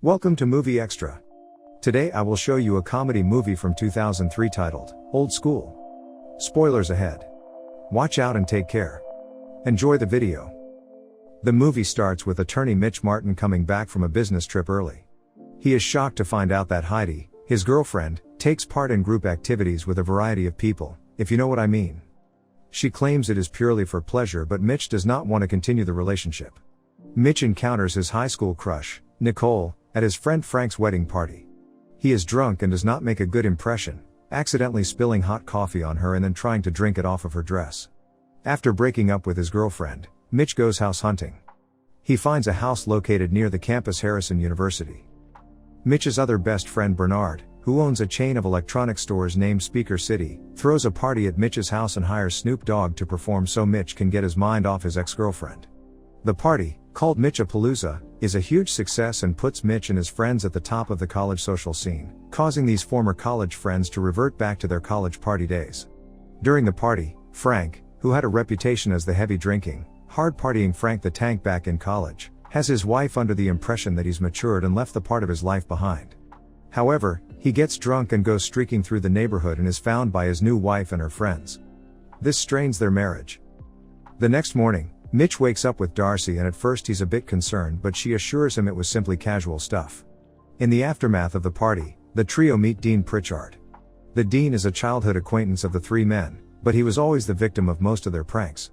Welcome to Movie Xtra. Today I will show you a comedy movie from 2003 titled, Old School. Spoilers ahead. Watch out and take care. Enjoy the video. The movie starts with attorney Mitch Martin coming back from a business trip early. He is shocked to find out that Heidi, his girlfriend, takes part in group activities with a variety of people, if you know what I mean. She claims it is purely for pleasure, but Mitch does not want to continue the relationship. Mitch encounters his high school crush, Nicole, at his friend Frank's wedding party. He is drunk and does not make a good impression, accidentally spilling hot coffee on her and then trying to drink it off of her dress. After breaking up with his girlfriend, Mitch goes house hunting. He finds a house located near the campus Harrison University. Mitch's other best friend Bernard, who owns a chain of electronic stores named Speaker City, throws a party at Mitch's house and hires Snoop Dogg to perform so Mitch can get his mind off his ex-girlfriend. The party, called Mitch-a-Palooza, is a huge success and puts Mitch and his friends at the top of the college social scene, causing these former college friends to revert back to their college party days. During the party, Frank, who had a reputation as the heavy drinking, hard partying Frank the Tank back in college, has his wife under the impression that he's matured and left the part of his life behind. However, he gets drunk and goes streaking through the neighborhood and is found by his new wife and her friends. This strains their marriage. The next morning, Mitch wakes up with Darcy and at first he's a bit concerned, but she assures him it was simply casual stuff. In the aftermath of the party, the trio meet Dean Pritchard. The dean is a childhood acquaintance of the three men, but he was always the victim of most of their pranks.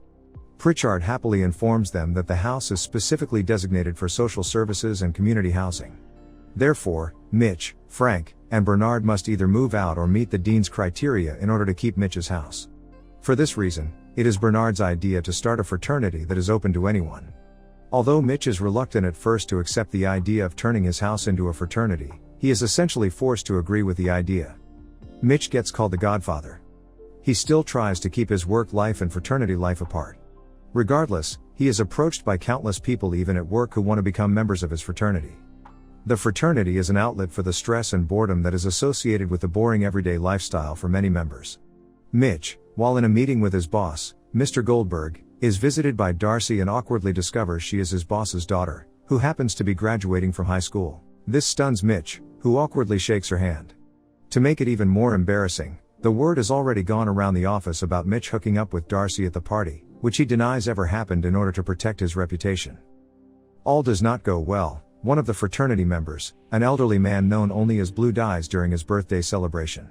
Pritchard happily informs them that the house is specifically designated for social services and community housing. Therefore, Mitch, Frank, and Bernard must either move out or meet the dean's criteria in order to keep Mitch's house. For this reason, it is Bernard's idea to start a fraternity that is open to anyone. Although Mitch is reluctant at first to accept the idea of turning his house into a fraternity, he is essentially forced to agree with the idea. Mitch gets called the Godfather. He still tries to keep his work life and fraternity life apart. Regardless, he is approached by countless people even at work who want to become members of his fraternity. The fraternity is an outlet for the stress and boredom that is associated with the boring everyday lifestyle for many members. Mitch, while in a meeting with his boss, Mr. Goldberg, is visited by Darcy and awkwardly discovers she is his boss's daughter, who happens to be graduating from high school. This stuns Mitch, who awkwardly shakes her hand. To make it even more embarrassing, the word has already gone around the office about Mitch hooking up with Darcy at the party, which he denies ever happened in order to protect his reputation. All does not go well. One of the fraternity members, an elderly man known only as Blue, dies during his birthday celebration.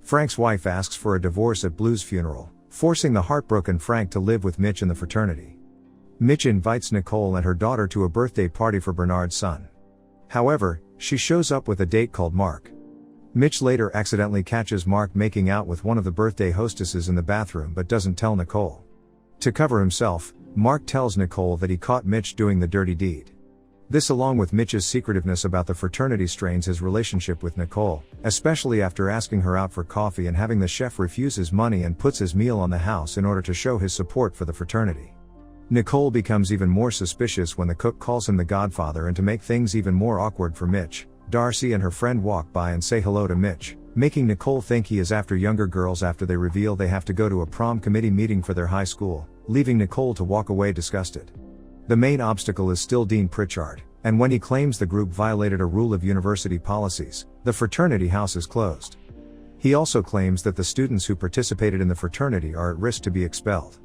Frank's wife asks for a divorce at Blue's funeral, forcing the heartbroken Frank to live with Mitch in the fraternity. Mitch invites Nicole and her daughter to a birthday party for Bernard's son. However, she shows up with a date called Mark. Mitch later accidentally catches Mark making out with one of the birthday hostesses in the bathroom but doesn't tell Nicole. To cover himself, Mark tells Nicole that he caught Mitch doing the dirty deed. This, along with Mitch's secretiveness about the fraternity, strains his relationship with Nicole, especially after asking her out for coffee and having the chef refuse his money and puts his meal on the house in order to show his support for the fraternity. Nicole becomes even more suspicious when the cook calls him the Godfather, and to make things even more awkward for Mitch, Darcy and her friend walk by and say hello to Mitch, making Nicole think he is after younger girls after they reveal they have to go to a prom committee meeting for their high school, leaving Nicole to walk away disgusted. The main obstacle is still Dean Pritchard, and when he claims the group violated a rule of university policies, the fraternity house is closed. He also claims that the students who participated in the fraternity are at risk to be expelled.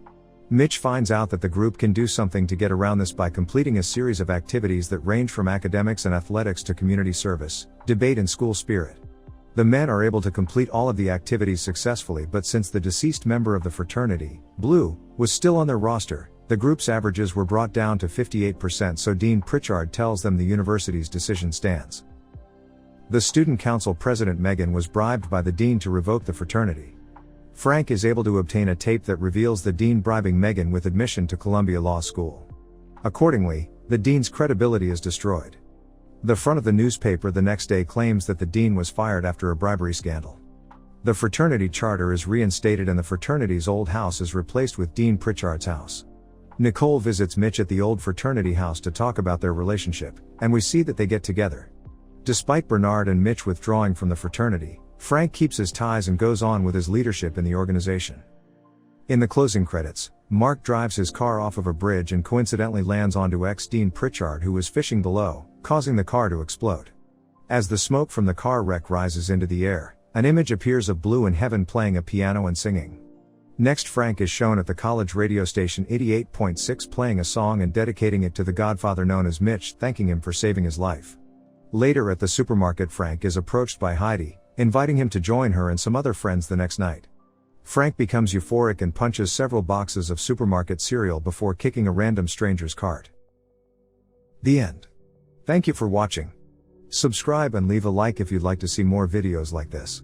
Mitch finds out that the group can do something to get around this by completing a series of activities that range from academics and athletics to community service, debate and school spirit. The men are able to complete all of the activities successfully, but since the deceased member of the fraternity, Blue, was still on their roster, the group's averages were brought down to 58%, so Dean Pritchard tells them the university's decision stands. The student council president Megan was bribed by the dean to revoke the fraternity. Frank is able to obtain a tape that reveals the dean bribing Megan with admission to Columbia Law School. Accordingly, the dean's credibility is destroyed. The front of the newspaper the next day claims that the dean was fired after a bribery scandal. The fraternity charter is reinstated and the fraternity's old house is replaced with Dean Pritchard's house. Nicole visits Mitch at the old fraternity house to talk about their relationship, and we see that they get together. Despite Bernard and Mitch withdrawing from the fraternity, Frank keeps his ties and goes on with his leadership in the organization. In the closing credits, Mark drives his car off of a bridge and coincidentally lands onto Dean Pritchard, who was fishing below, causing the car to explode. As the smoke from the car wreck rises into the air, an image appears of Blue in heaven playing a piano and singing. Next, Frank is shown at the college radio station 88.6 playing a song and dedicating it to the godfather known as Mitch, thanking him for saving his life. Later at the supermarket, Frank is approached by Heidi, inviting him to join her and some other friends the next night. Frank becomes euphoric and punches several boxes of supermarket cereal before kicking a random stranger's cart. The end. Thank you for watching. Subscribe and leave a like if you'd like to see more videos like this.